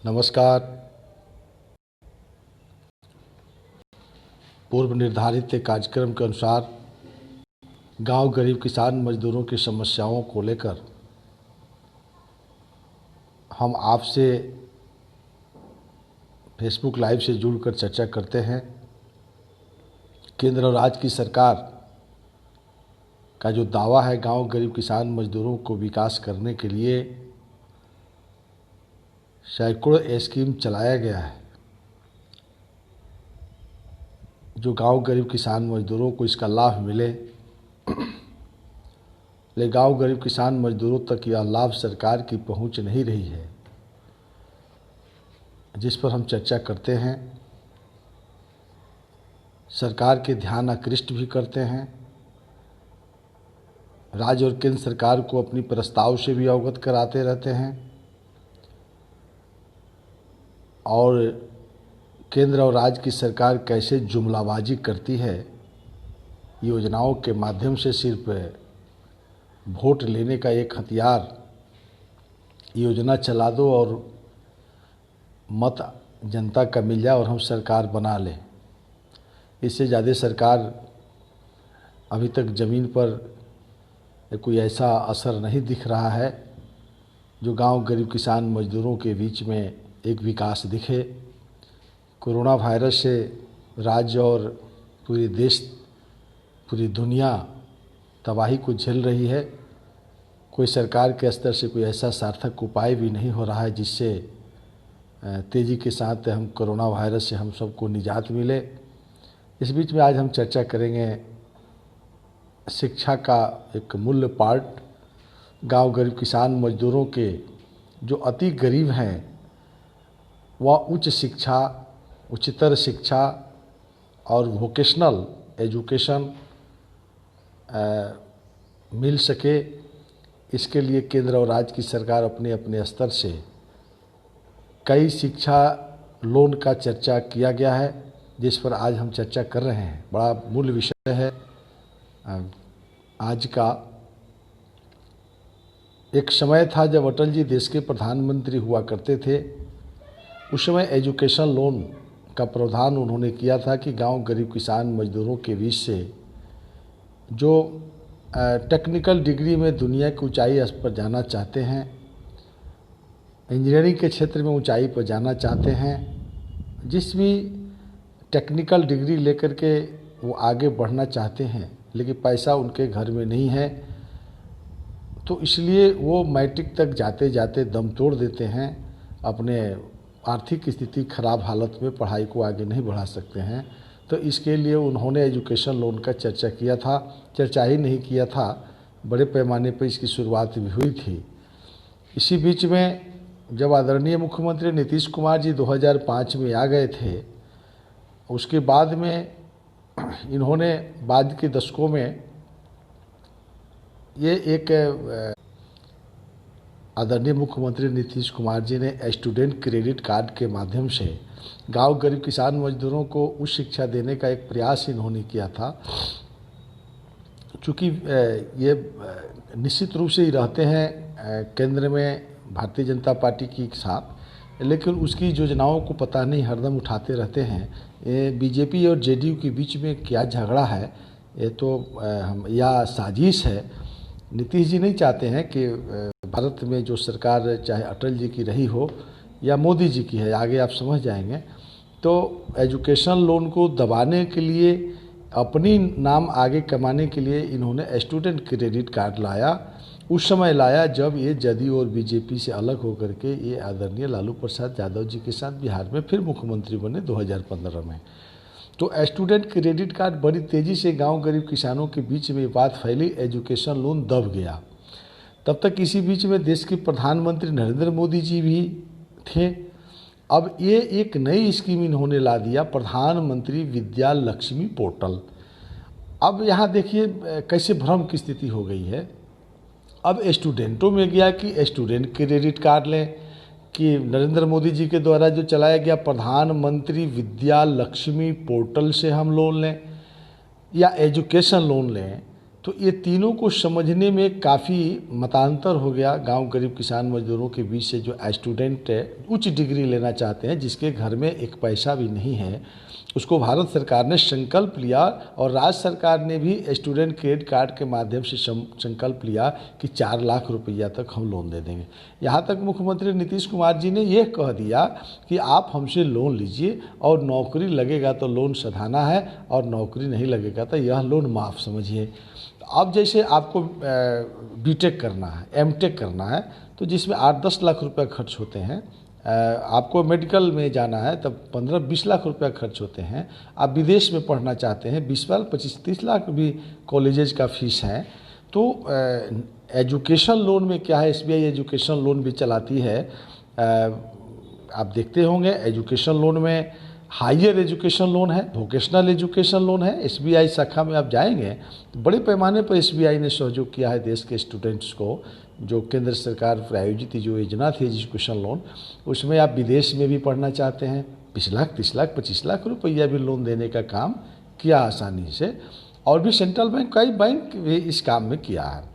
नमस्कार। पूर्व निर्धारित कार्यक्रम के अनुसार गांव गरीब किसान मजदूरों की समस्याओं को लेकर हम आपसे फेसबुक लाइव से जुड़कर चर्चा करते हैं। केंद्र और राज्य की सरकार का जो दावा है, गांव गरीब किसान मजदूरों को विकास करने के लिए सैकड़ों स्कीम चलाया गया है, जो गांव गरीब किसान मजदूरों को इसका लाभ मिले। लेकिन गांव गरीब किसान मजदूरों तक यह लाभ सरकार की पहुंच नहीं रही है, जिस पर हम चर्चा करते हैं। सरकार के ध्यान आकृष्ट भी करते हैं, राज्य और केंद्र सरकार को अपनी प्रस्ताव से भी अवगत कराते रहते हैं और केंद्र और राज्य की सरकार कैसे जुमलाबाजी करती है, योजनाओं के माध्यम से सिर्फ वोट लेने का एक हथियार, योजना चला दो और मत जनता का मिल जाए और हम सरकार बना लें। इससे ज़्यादा सरकार अभी तक ज़मीन पर कोई ऐसा असर नहीं दिख रहा है जो गांव गरीब किसान मजदूरों के बीच में एक विकास दिखे। कोरोना वायरस से राज्य और पूरे देश, पूरी दुनिया तबाही को झेल रही है। कोई सरकार के स्तर से कोई ऐसा सार्थक उपाय भी नहीं हो रहा है जिससे तेज़ी के साथ हम कोरोना वायरस से हम सबको निजात मिले। इस बीच में आज हम चर्चा करेंगे शिक्षा का एक मूल्य पार्ट। गांव गरीब किसान मजदूरों के जो अति गरीब हैं वह उच्च शिक्षा, उच्चतर शिक्षा और वोकेशनल एजुकेशन मिल सके, इसके लिए केंद्र और राज्य की सरकार अपने अपने स्तर से कई शिक्षा लोन का चर्चा किया गया है, जिस पर आज हम चर्चा कर रहे हैं। बड़ा मूल विषय है आज का। एक समय था जब अटल जी देश के प्रधानमंत्री हुआ करते थे। उस समय एजुकेशन लोन का प्रावधान उन्होंने किया था कि गांव गरीब किसान मजदूरों के बीच से जो टेक्निकल डिग्री में दुनिया की ऊंचाई पर जाना चाहते हैं, इंजीनियरिंग के क्षेत्र में ऊंचाई पर जाना चाहते हैं, जिस भी टेक्निकल डिग्री लेकर के वो आगे बढ़ना चाहते हैं लेकिन पैसा उनके घर में नहीं है, तो इसलिए वो मैट्रिक तक जाते जाते दम तोड़ देते हैं। अपने आर्थिक स्थिति खराब हालत में पढ़ाई को आगे नहीं बढ़ा सकते हैं। तो इसके लिए उन्होंने एजुकेशन लोन का चर्चा किया था। चर्चा ही नहीं किया था, बड़े पैमाने पर इसकी शुरुआत भी हुई थी। इसी बीच में जब आदरणीय मुख्यमंत्री नीतीश कुमार जी 2005 में आ गए थे, उसके बाद में इन्होंने बाद के दशकों में ये एक आदरणीय मुख्यमंत्री नीतीश कुमार जी ने स्टूडेंट क्रेडिट कार्ड के माध्यम से गांव गरीब किसान मजदूरों को उच्च शिक्षा देने का एक प्रयास इन्होंने किया था। चूँकि ये निश्चित रूप से ही रहते हैं केंद्र में भारतीय जनता पार्टी के साथ, लेकिन उसकी योजनाओं को पता नहीं हरदम उठाते रहते हैं। ये बीजेपी और जेडीयू के बीच में क्या झगड़ा है, ये तो या साजिश है। नीतीश जी नहीं चाहते हैं कि भारत में जो सरकार चाहे अटल जी की रही हो या मोदी जी की है, आगे आप समझ जाएंगे। तो एजुकेशन लोन को दबाने के लिए, अपनी नाम आगे कमाने के लिए इन्होंने स्टूडेंट क्रेडिट कार्ड लाया। उस समय लाया जब ये जदयू और बीजेपी से अलग होकर के ये आदरणीय लालू प्रसाद यादव जी के साथ बिहार में फिर मुख्यमंत्री बने 2015 में। तो स्टूडेंट क्रेडिट कार्ड बड़ी तेज़ी से गांव गरीब किसानों के बीच में बात फैली, एजुकेशन लोन दब गया। तब तक इसी बीच में देश के प्रधानमंत्री नरेंद्र मोदी जी भी थे। अब ये एक नई स्कीम इन्होंने ला दिया, प्रधानमंत्री विद्या लक्ष्मी पोर्टल। अब यहाँ देखिए कैसे भ्रम की स्थिति हो गई है। अब स्टूडेंटों में गया कि स्टूडेंट क्रेडिट कार्ड लें, कि नरेंद्र मोदी जी के द्वारा जो चलाया गया प्रधानमंत्री विद्या लक्ष्मी पोर्टल से हम लोन लें या एजुकेशन लोन लें। तो ये तीनों को समझने में काफ़ी मतांतर हो गया। गांव गरीब किसान मजदूरों के बीच से जो स्टूडेंट उच्च डिग्री लेना चाहते हैं, जिसके घर में एक पैसा भी नहीं है, उसको भारत सरकार ने संकल्प लिया और राज्य सरकार ने भी स्टूडेंट क्रेडिट कार्ड के माध्यम से संकल्प लिया कि 4 लाख रुपया तक हम लोन दे देंगे। यहाँ तक मुख्यमंत्री नीतीश कुमार जी ने यह कह दिया कि आप हमसे लोन लीजिए और नौकरी लगेगा तो लोन सधाना है और नौकरी नहीं लगेगा तो यह लोन माफ़ समझिए। अब जैसे आपको बीटेक करना है, एमटेक करना है, तो जिसमें 8-10 लाख रुपए खर्च होते हैं, आपको मेडिकल में जाना है तब 15-20 लाख रुपया खर्च होते हैं, आप विदेश में पढ़ना चाहते हैं 20 लाख 25-30 लाख भी कॉलेजेस का फीस है। तो एजुकेशन लोन में क्या है, एसबीआई एजुकेशन लोन भी चलाती है। आप देखते होंगे एजुकेशन लोन में हायर एजुकेशन लोन है, वोकेशनल एजुकेशन लोन है। एसबीआई शाखा में आप जाएंगे तो बड़े पैमाने पर एसबीआई ने सहयोग किया है देश के स्टूडेंट्स को। जो केंद्र सरकार प्रायोजित जो योजना थी एजुकेशन लोन, उसमें आप विदेश में भी पढ़ना चाहते हैं 20 लाख 30 लाख 25 लाख रुपया भी लोन देने का काम किया आसानी से। और भी सेंट्रल बैंक, कई बैंक भी इस काम में किया है।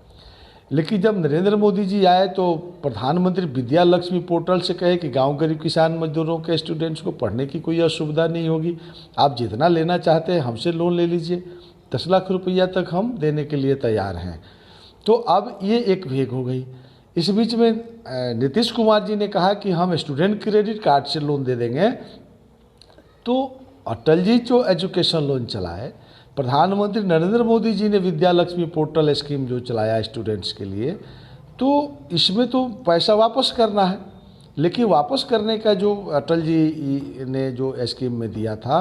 लेकिन जब नरेंद्र मोदी जी आए तो प्रधानमंत्री विद्या लक्ष्मी पोर्टल से कहे कि गांव गरीब किसान मजदूरों के स्टूडेंट्स को पढ़ने की कोई असुविधा नहीं होगी, आप जितना लेना चाहते हैं हमसे लोन ले लीजिए, 10 लाख रुपया तक हम देने के लिए तैयार हैं। तो अब ये एक भेग हो गई। इस बीच में नीतीश कुमार जी ने कहा कि हम स्टूडेंट क्रेडिट कार्ड से लोन दे देंगे। तो अटल जी जो एजुकेशन लोन चलाए, प्रधानमंत्री नरेंद्र मोदी जी ने विद्या लक्ष्मी पोर्टल स्कीम जो चलाया स्टूडेंट्स के लिए, तो इसमें तो पैसा वापस करना है। लेकिन वापस करने का जो अटल जी ने जो स्कीम में दिया था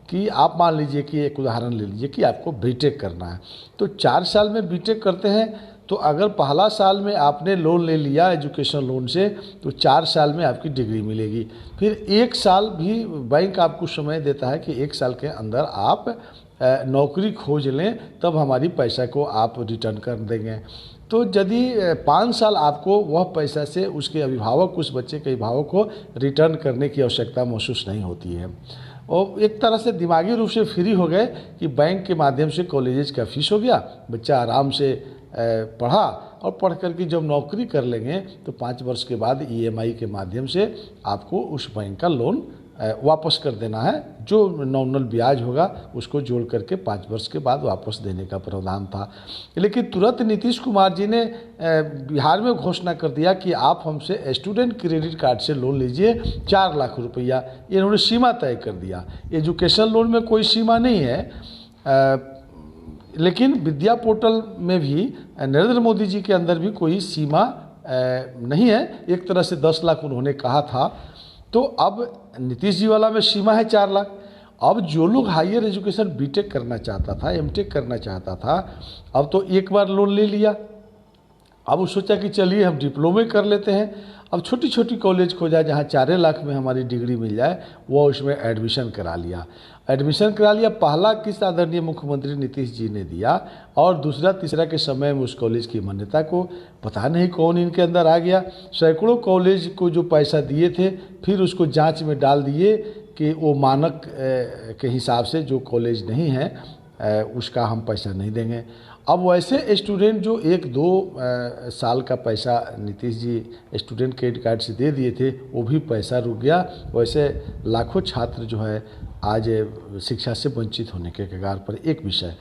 कि आप मान लीजिए कि एक उदाहरण ले लीजिए कि आपको बीटेक करना है, तो 4 साल में बीटेक करते हैं, तो अगर पहला साल में आपने लोन ले लिया एजुकेशन लोन से तो 4 साल में आपकी डिग्री मिलेगी। फिर 1 साल भी बैंक आपको समय देता है कि 1 साल के अंदर आप नौकरी खोज लें, तब हमारी पैसा को आप रिटर्न कर देंगे। तो यदि 5 साल आपको वह पैसा से उसके अभिभावक, उस बच्चे के अभिभावक को रिटर्न करने की आवश्यकता महसूस नहीं होती है। और एक तरह से दिमागी रूप से फ्री हो गए कि बैंक के माध्यम से कॉलेजेस का फीस हो गया, बच्चा आराम से पढ़ा और पढ़ करके जब नौकरी कर लेंगे तो 5 वर्ष के बाद ईएमआई के माध्यम से आपको उस बैंक का लोन वापस कर देना है। जो नॉमिनल ब्याज होगा उसको जोड़ करके 5 वर्ष के बाद वापस देने का प्रावधान था। लेकिन तुरंत नीतीश कुमार जी ने बिहार में घोषणा कर दिया कि आप हमसे स्टूडेंट क्रेडिट कार्ड से लोन लीजिए 4 लाख रुपया। इन्होंने सीमा तय कर दिया। एजुकेशन लोन में कोई सीमा नहीं है, लेकिन विद्या पोर्टल में भी नरेंद्र मोदी जी के अंदर भी कोई सीमा नहीं है। एक तरह से 10 लाख उन्होंने कहा था, तो अब नीतीश जी वाला में सीमा है 4 लाख। अब जो लोग हायर एजुकेशन बीटेक करना चाहता था, एमटेक करना चाहता था, अब तो एक बार लोन ले लिया, अब वो सोचा कि चलिए हम डिप्लोमे कर लेते हैं। अब छोटी छोटी कॉलेज खोजा जहाँ 4 लाख में हमारी डिग्री मिल जाए, वो उसमें एडमिशन करा लिया। पहला किस्त आदरणीय मुख्यमंत्री नीतीश जी ने दिया और दूसरा तीसरा के समय में उस कॉलेज की मान्यता को पता नहीं कौन इनके अंदर आ गया। सैकड़ों कॉलेज को जो पैसा दिए थे फिर उसको जांच में डाल दिए कि वो मानक के हिसाब से जो कॉलेज नहीं है उसका हम पैसा नहीं देंगे। अब वैसे स्टूडेंट जो 1-2 साल का पैसा Nitish ji student credit card से दे दिए थे, वो भी पैसा रुक गया। वैसे लाखों छात्र जो है आज शिक्षा से वंचित होने के कगार पर। एक विषय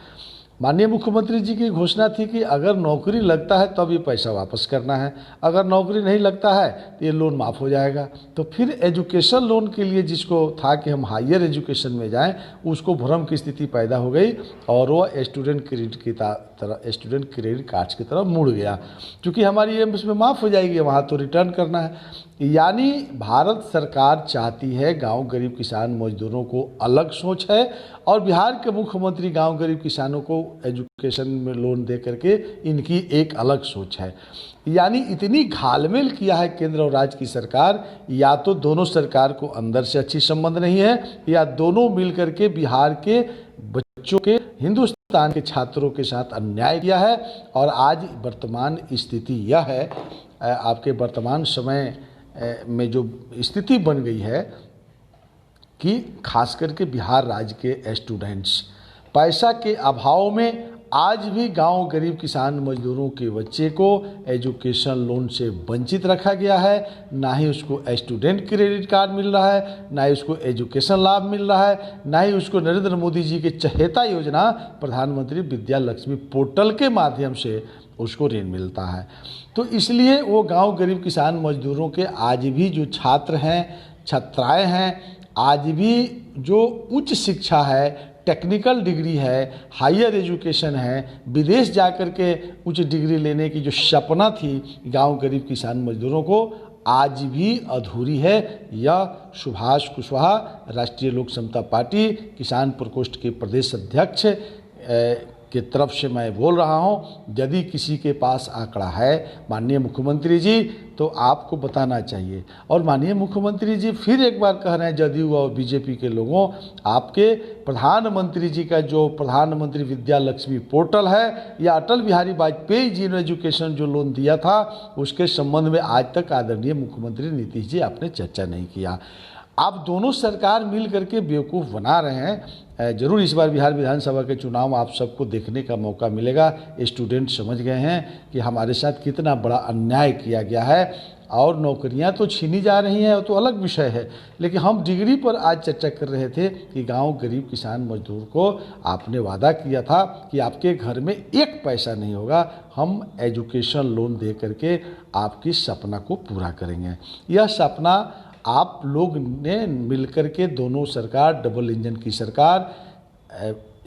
माननीय मुख्यमंत्री जी की घोषणा थी कि अगर नौकरी लगता है तब ये पैसा वापस करना है, अगर नौकरी नहीं लगता है तो ये लोन माफ़ हो जाएगा। तो फिर एजुकेशन लोन के लिए जिसको था कि हम हायर एजुकेशन में जाएं, उसको भ्रम की स्थिति पैदा हो गई और वो स्टूडेंट क्रेडिट कार्ड्स की तरफ मुड़ गया। क्योंकि हमारी एम इसमें माफ़ हो जाएगी, वहाँ तो रिटर्न करना है। यानी भारत सरकार चाहती है गांव गरीब किसान मजदूरों को अलग सोच है और बिहार के मुख्यमंत्री गांव गरीब किसानों को एजुकेशन में लोन दे करके इनकी एक अलग सोच है। यानी इतनी घालमेल किया है केंद्र और राज्य की सरकार, या तो दोनों सरकार को अंदर से अच्छी संबंध नहीं है या दोनों मिलकर के बिहार के बच्चों के, हिंदुस्तान के छात्रों के साथ अन्याय किया है। और आज वर्तमान स्थिति यह है, आपके वर्तमान समय में जो स्थिति बन गई है कि खास करके बिहार राज्य के स्टूडेंट्स पैसा के अभाव में आज भी गांव गरीब किसान मजदूरों के बच्चे को एजुकेशन लोन से वंचित रखा गया है। ना ही उसको स्टूडेंट क्रेडिट कार्ड मिल रहा है, ना ही उसको एजुकेशन लाभ मिल रहा है, ना ही उसको नरेंद्र मोदी जी के चहेता योजना प्रधानमंत्री विद्या लक्ष्मी पोर्टल के माध्यम से उसको ऋण मिलता है। तो इसलिए वो गांव गरीब किसान मजदूरों के आज भी जो छात्र हैं, छात्राएं हैं, आज भी जो उच्च शिक्षा है, टेक्निकल डिग्री है, हायर एजुकेशन है, विदेश जाकर के उच्च डिग्री लेने की जो सपना थी गांव गरीब किसान मजदूरों को, आज भी अधूरी है। यह सुभाष कुशवाहा राष्ट्रीय लोक समता पार्टी किसान प्रकोष्ठ के प्रदेश अध्यक्ष के तरफ से मैं बोल रहा हूं। यदि किसी के पास आंकड़ा है माननीय मुख्यमंत्री जी, तो आपको बताना चाहिए। और माननीय मुख्यमंत्री जी फिर एक बार कह रहे हैं जदयू और बीजेपी के लोगों, आपके प्रधानमंत्री जी का जो प्रधानमंत्री विद्या लक्ष्मी पोर्टल है या अटल बिहारी वाजपेयी जी ने एजुकेशन जो लोन दिया था, उसके संबंध में आज तक आदरणीय मुख्यमंत्री नीतीश जी आपने चर्चा नहीं किया। आप दोनों सरकार मिल करके बेवकूफ़ बना रहे हैं। जरूर इस बार बिहार विधानसभा के चुनाव आप सबको देखने का मौका मिलेगा। स्टूडेंट समझ गए हैं कि हमारे साथ कितना बड़ा अन्याय किया गया है, और नौकरियां तो छीनी जा रही हैं, वो तो अलग विषय है। लेकिन हम डिग्री पर आज चर्चा कर रहे थे कि गांव गरीब किसान मजदूर को आपने वादा किया था कि आपके घर में एक पैसा नहीं होगा, हम एजुकेशन लोन दे करके आपकी सपना को पूरा करेंगे। यह सपना आप लोग ने मिलकर के दोनों सरकार, डबल इंजन की सरकार,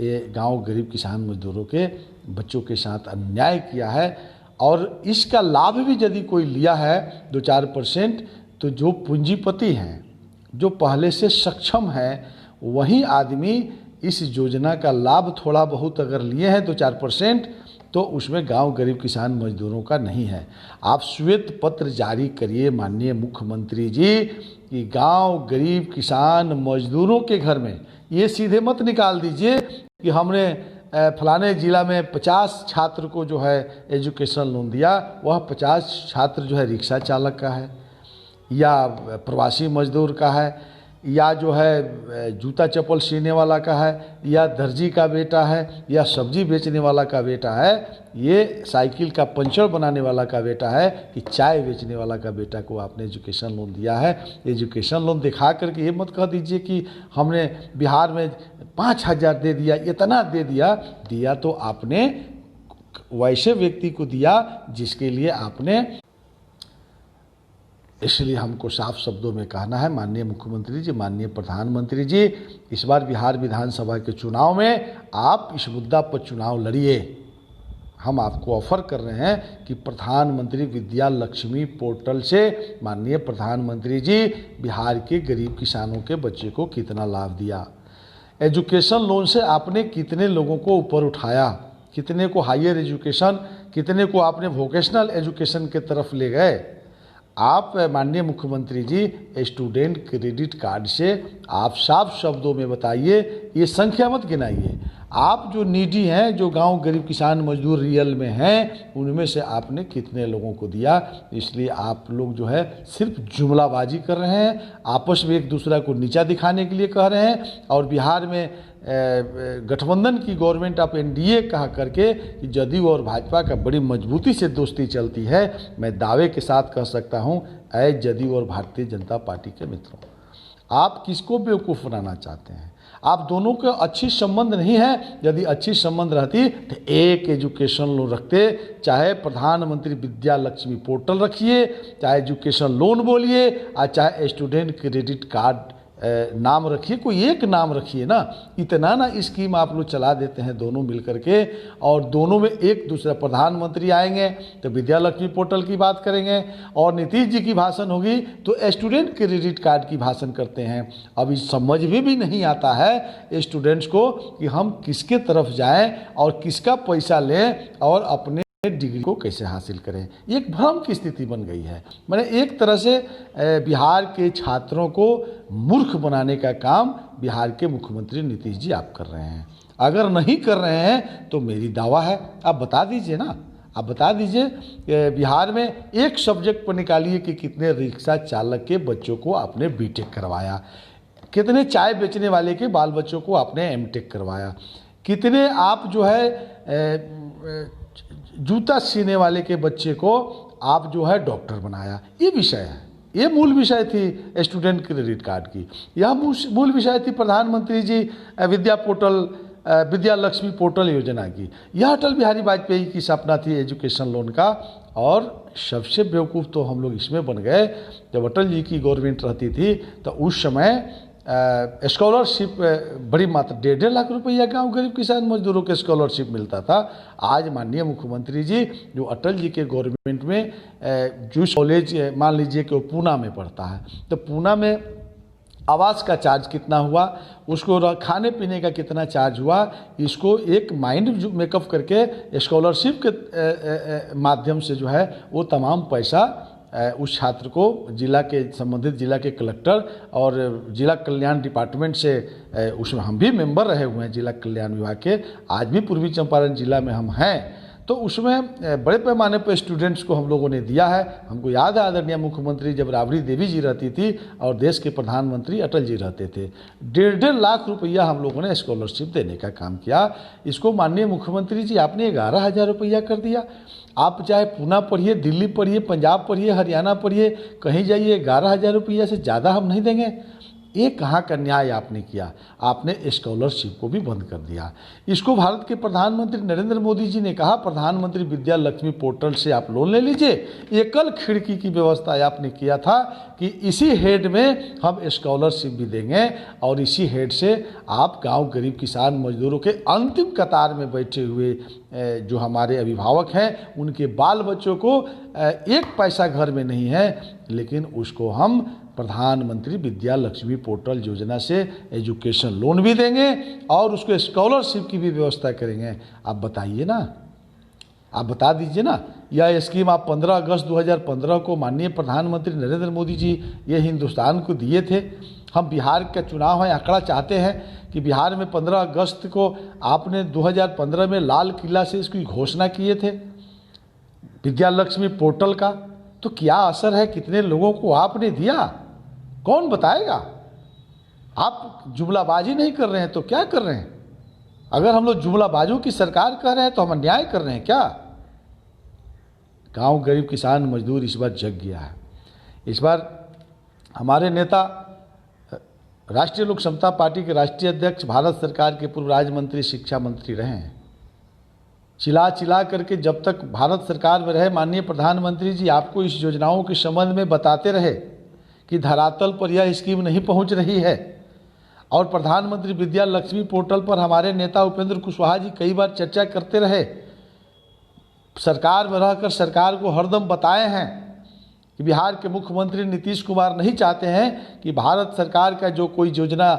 ये गांव गरीब किसान मजदूरों के बच्चों के साथ अन्याय किया है। और इसका लाभ भी यदि कोई लिया है 2-4%, तो जो पूंजीपति हैं, जो पहले से सक्षम हैं, वही आदमी इस योजना का लाभ थोड़ा बहुत अगर लिए हैं 2-4%, तो उसमें गांव गरीब किसान मजदूरों का नहीं है। आप श्वेत पत्र जारी करिए माननीय मुख्यमंत्री जी कि गांव गरीब किसान मजदूरों के घर में, ये सीधे मत निकाल दीजिए कि हमने फलाने ज़िला में 50 छात्र को जो है एजुकेशन लोन दिया, वह 50 छात्र जो है रिक्शा चालक का है, या प्रवासी मजदूर का है, या जो है जूता चप्पल सीने वाला का है, या दर्जी का बेटा है, या सब्जी बेचने वाला का बेटा है, ये साइकिल का पंचर बनाने वाला का बेटा है, कि चाय बेचने वाला का बेटा को आपने एजुकेशन लोन दिया है। एजुकेशन लोन दिखा करके ये मत कह दीजिए कि हमने बिहार में 5,000 दे दिया, इतना दे दिया। दिया तो आपने वैसे व्यक्ति को दिया जिसके लिए आपने, इसलिए हमको साफ शब्दों में कहना है माननीय मुख्यमंत्री जी, माननीय प्रधानमंत्री जी, इस बार बिहार विधानसभा के चुनाव में आप इस मुद्दा पर चुनाव लड़िए। हम आपको ऑफर कर रहे हैं कि प्रधानमंत्री विद्या लक्ष्मी पोर्टल से माननीय प्रधानमंत्री जी बिहार के गरीब किसानों के बच्चे को कितना लाभ दिया, एजुकेशन लोन से आपने कितने लोगों को ऊपर उठाया, कितने को हायर एजुकेशन, कितने को आपने वोकेशनल एजुकेशन के तरफ ले गए। आप माननीय मुख्यमंत्री जी स्टूडेंट क्रेडिट कार्ड से आप साफ शब्दों में बताइए, ये संख्या मत गिनाइए, आप जो नीडी हैं, जो गांव गरीब किसान मजदूर रियल में हैं, उनमें से आपने कितने लोगों को दिया। इसलिए आप लोग जो है सिर्फ जुमलाबाजी कर रहे हैं, आपस में एक दूसरा को नीचा दिखाने के लिए कह रहे हैं। और बिहार में गठबंधन की गवर्नमेंट ऑफ एनडीए कहा करके कि जदयू और भाजपा का बड़ी मजबूती से दोस्ती चलती है। मैं दावे के साथ कह सकता हूं, ऐ जदयू और भारतीय जनता पार्टी के मित्रों, आप किसको बेवकूफ़ बनाना चाहते हैं? आप दोनों के अच्छी संबंध नहीं है। यदि अच्छी संबंध रहती तो एक एजुकेशन लोन रखते, चाहे प्रधानमंत्री विद्या लक्ष्मी पोर्टल रखिए, चाहे एजुकेशन लोन बोलिए, और चाहे स्टूडेंट क्रेडिट कार्ड नाम रखिए, कोई एक नाम रखिए ना। इतना ना स्कीम आप लोग चला देते हैं दोनों मिल करके, और दोनों में एक दूसरा, प्रधानमंत्री आएंगे तो विद्या लक्ष्मी पोर्टल की बात करेंगे, और नीतीश जी की भाषण होगी तो स्टूडेंट क्रेडिट कार्ड की भाषण करते हैं। अब इस समझ में भी नहीं आता है स्टूडेंट्स को कि हम किसके तरफ जाएं और किसका पैसा लें और अपने डिग्री को कैसे हासिल करें। एक भ्रम की स्थिति बन गई है। मैंने एक तरह से बिहार के छात्रों को मूर्ख बनाने का काम बिहार के मुख्यमंत्री नीतीश जी आप कर रहे हैं। अगर नहीं कर रहे हैं तो मेरी दावा है, आप बता दीजिए ना, आप बता दीजिए बिहार में एक सब्जेक्ट पर निकालिए कि कितने रिक्शा चालक के बच्चों को आपने बीटेक करवाया, कितने चाय बेचने वाले के बाल बच्चों को आपने एमटेक करवाया, कितने आप जो है जूता सीने वाले के बच्चे को आप जो है डॉक्टर बनाया। ये विषय है, ये मूल विषय थी स्टूडेंट क्रेडिट कार्ड की। यह मूल विषय थी प्रधानमंत्री जी विद्या लक्ष्मी पोर्टल योजना की। यह अटल बिहारी वाजपेयी की सपना थी एजुकेशन लोन का। और सबसे बेवकूफ़ तो हम लोग इसमें बन गए, जब अटल जी की गवर्नमेंट रहती थी तो उस समय स्कॉलरशिप बड़ी मात्रा 1.5 लाख रुपया गांव गरीब किसान मजदूरों के स्कॉलरशिप मिलता था। आज माननीय मुख्यमंत्री जी जो अटल जी के गवर्नमेंट में जो कॉलेज मान लीजिए कि वो पूना में पढ़ता है, तो पूना में आवास का चार्ज कितना हुआ, उसको खाने पीने का कितना चार्ज हुआ, इसको एक माइंड मेकअप करके स्कॉलरशिप के माध्यम से जो है वो तमाम पैसा उस छात्र को जिला के संबंधित जिला के कलेक्टर और जिला कल्याण डिपार्टमेंट से, उसमें हम भी मेंबर रहे हुए हैं जिला कल्याण विभाग के, आज भी पूर्वी चंपारण जिला में हम हैं, तो उसमें बड़े पैमाने पर स्टूडेंट्स को हम लोगों ने दिया है। हमको याद है आदरणीय मुख्यमंत्री जब राबड़ी देवी जी रहती थी और देश के प्रधानमंत्री अटल जी रहते थे, 1.5 लाख रुपया हम लोगों ने स्कॉलरशिप देने का काम किया। इसको माननीय मुख्यमंत्री जी आपने 11,000 रुपया कर दिया। आप चाहे पूना पढ़िए, दिल्ली पढ़िए, पंजाब पढ़िए, हरियाणा पढ़िए, कहीं जाइए, 11,000 रुपया से ज़्यादा हम नहीं देंगे। ये कहाँ का न्याय आपने किया? आपने स्कॉलरशिप को भी बंद कर दिया। इसको भारत के प्रधानमंत्री नरेंद्र मोदी जी ने कहा प्रधानमंत्री विद्या लक्ष्मी पोर्टल से आप लोन ले लीजिए। एकल खिड़की की व्यवस्था आपने किया था कि इसी हेड में हम स्कॉलरशिप भी देंगे और इसी हेड से आप गांव गरीब किसान मजदूरों के अंतिम कतार में बैठे हुए जो हमारे अभिभावक हैं उनके बाल बच्चों को एक पैसा घर में नहीं है, लेकिन उसको हम प्रधानमंत्री विद्या लक्ष्मी पोर्टल योजना से एजुकेशन लोन भी देंगे और उसको स्कॉलरशिप की भी व्यवस्था करेंगे। आप बताइए ना, आप बता दीजिए ना। यह स्कीम आप 15 अगस्त 2015 को माननीय प्रधानमंत्री नरेंद्र मोदी जी ये हिंदुस्तान को दिए थे। हम बिहार का चुनाव है आंकड़ा चाहते हैं कि बिहार में 15 अगस्त को आपने 2015 में लाल किला से इसकी घोषणा किए थे विद्या लक्ष्मी पोर्टल का। तो क्या असर है, कितने लोगों को आपने दिया, कौन बताएगा? आप जुमलाबाजी नहीं कर रहे हैं तो क्या कर रहे हैं? अगर हम लोग जुमलाबाजों की सरकार कह रहे हैं तो हम अन्याय कर रहे हैं क्या? गांव गरीब किसान मजदूर इस बार जग गया है। इस बार हमारे नेता राष्ट्रीय लोक समता पार्टी के राष्ट्रीय अध्यक्ष, भारत सरकार के पूर्व राज्य मंत्री, शिक्षा मंत्री रहे हैं। चिल्ला चिल्ला करके जब तक भारत सरकार में रहे माननीय प्रधानमंत्री जी आपको इस योजनाओं के संबंध में बताते रहे कि धरातल पर यह स्कीम नहीं पहुंच रही है। और प्रधानमंत्री विद्या लक्ष्मी पोर्टल पर हमारे नेता उपेंद्र कुशवाहा जी कई बार चर्चा करते रहे, सरकार में रहकर सरकार को हरदम बताए हैं कि बिहार के मुख्यमंत्री नीतीश कुमार नहीं चाहते हैं कि भारत सरकार का जो कोई योजना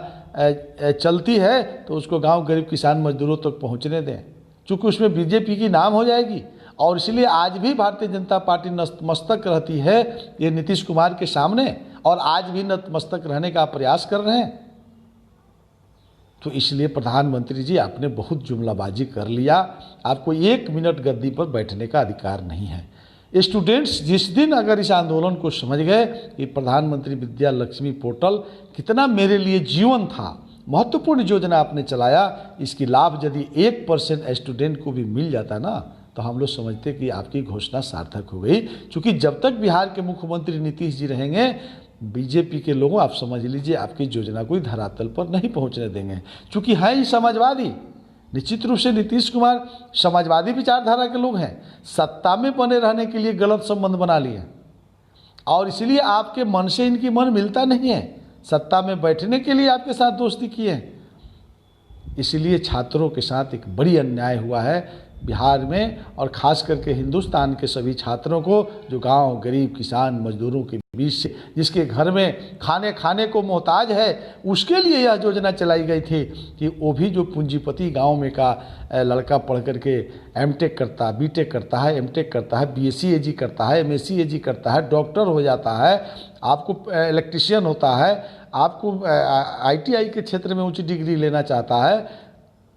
चलती है तो उसको गांव गरीब किसान मजदूरों तक पहुंचने दें, चूँकि उसमें बीजेपी की नाम हो जाएगी। और इसलिए आज भी भारतीय जनता पार्टी नतमस्तक रहती है ये नीतीश कुमार के सामने, और आज भी नतमस्तक रहने का प्रयास कर रहे हैं। तो इसलिए प्रधानमंत्री जी आपने बहुत जुमलाबाजी कर लिया, आपको 1 मिनट गद्दी पर बैठने का अधिकार नहीं है। स्टूडेंट्स जिस दिन अगर इस आंदोलन को समझ गए कि प्रधानमंत्री विद्या लक्ष्मी पोर्टल कितना मेरे लिए जीवन था, महत्वपूर्ण योजना आपने चलाया, इसकी लाभ यदि 1% स्टूडेंट को भी मिल जाता ना तो हम लोग समझते कि आपकी घोषणा सार्थक हो गई। क्योंकि जब तक बिहार के मुख्यमंत्री नीतीश जी रहेंगे, बीजेपी के लोगों आप समझ लीजिए आपकी योजना कोई धरातल पर नहीं पहुंचने देंगे। क्योंकि हैं ही समाजवादी, निश्चित रूप से नीतीश कुमार समाजवादी विचारधारा के लोग हैं, सत्ता में बने रहने के लिए गलत संबंध बना लिए और इसलिए आपके मन से इनकी मन मिलता नहीं है, सत्ता में बैठने के लिए आपके साथ दोस्ती किए हैं। इसलिए छात्रों के साथ एक बड़ी अन्याय हुआ है बिहार में, और ख़ास करके हिंदुस्तान के सभी छात्रों को जो गांव गरीब किसान मजदूरों के बीच से, जिसके घर में खाने को मोहताज है, उसके लिए यह योजना चलाई गई थी कि वो भी जो पूंजीपति गांव में का लड़का पढ़ करके एमटेक करता है, बीटेक करता है, एमटेक करता है, बीएससी एजी करता है, एमएससी एजी करता है, डॉक्टर हो जाता है, आपको इलेक्ट्रीशियन होता है, आपको आईटीआई के क्षेत्र में उच्च डिग्री लेना चाहता है,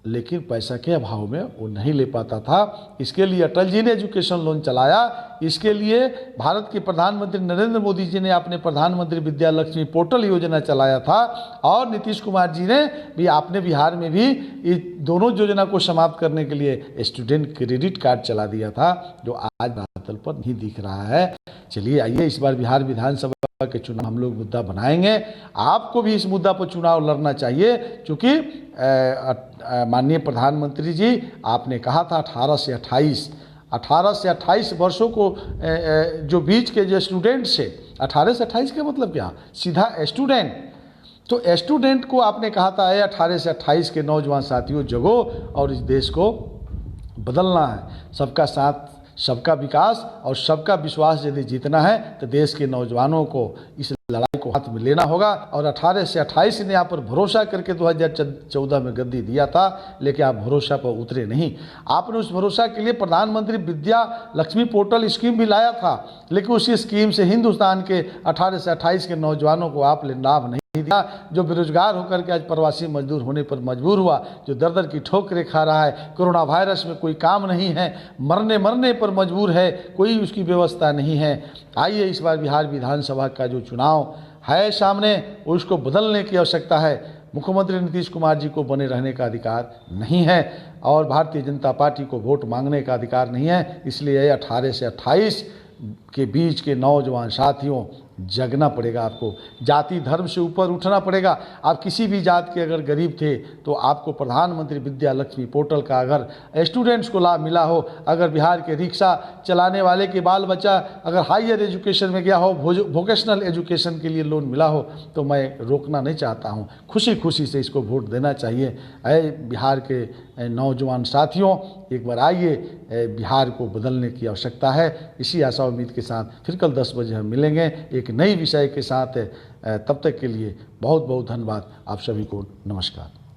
लेकिन पैसा के अभाव में वो नहीं ले पाता था। इसके लिए अटल जी ने एजुकेशन लोन चलाया। इसके लिए भारत के प्रधानमंत्री नरेंद्र मोदी जी ने अपने प्रधानमंत्री विद्या लक्ष्मी पोर्टल योजना चलाया था, और नीतीश कुमार जी ने भी आपने बिहार में भी इस दोनों योजना को समाप्त करने के लिए स्टूडेंट क्रेडिट कार्ड चला दिया था, जो आज धरातल पर नहीं दिख रहा है। चलिए आइए, इस बार बिहार विधानसभा के चुनाव हम लोग मुद्दा बनाएंगे। आपको भी इस मुद्दा पर चुनाव लड़ना चाहिए, क्योंकि माननीय प्रधानमंत्री जी आपने कहा था 18 से 28 वर्षों को जो बीच के जो स्टूडेंट्स है, 18 से 28 का मतलब क्या, सीधा स्टूडेंट, तो स्टूडेंट को आपने कहा था 18 से 28 के नौजवान साथियों जगो और इस देश को बदलना है। सबका साथ, सबका विकास और सबका विश्वास यदि जीतना है तो देश के नौजवानों को इस लड़ाई को हाथ में लेना होगा। और 18 से 28 ने यहाँ पर भरोसा करके 2014 में गद्दी दिया था, लेकिन आप भरोसा पर उतरे नहीं। आपने उस भरोसा के लिए प्रधानमंत्री विद्या लक्ष्मी पोर्टल स्कीम भी लाया था, लेकिन उसी स्कीम से हिंदुस्तान के 18 से 28 के नौजवानों को आपने लाभ नहीं दिया। जो बेरोजगार होकर के आज प्रवासी मजदूर होने पर मजबूर हुआ, जो दर दर की ठोकरें खा रहा है, कोरोना वायरस में कोई काम नहीं है, मरने पर मजबूर है, कोई उसकी व्यवस्था नहीं है। आइए, इस बार बिहार विधानसभा का जो चुनाव है सामने, उसको बदलने की आवश्यकता है। मुख्यमंत्री नीतीश कुमार जी को बने रहने का अधिकार नहीं है और भारतीय जनता पार्टी को वोट मांगने का अधिकार नहीं है। इसलिए 18 से 28 के बीच के नौजवान साथियों, जगना पड़ेगा आपको। जाति धर्म से ऊपर उठना पड़ेगा। आप किसी भी जात के अगर गरीब थे तो आपको प्रधानमंत्री विद्या लक्ष्मी पोर्टल का अगर स्टूडेंट्स को लाभ मिला हो, अगर बिहार के रिक्शा चलाने वाले के बाल बच्चा अगर हायर एजुकेशन में गया हो, वोकेशनल एजुकेशन के लिए लोन मिला हो, तो मैं रोकना नहीं चाहता हूँ। खुशी खुशी से इसको वोट देना चाहिए। बिहार के नौजवान साथियों, एक बार आइए, बिहार को बदलने की आवश्यकता है। इसी आशा उम्मीद के साथ फिर कल 10 बजे हम मिलेंगे एक नई विषय के साथ। तब तक के लिए बहुत बहुत धन्यवाद। आप सभी को नमस्कार।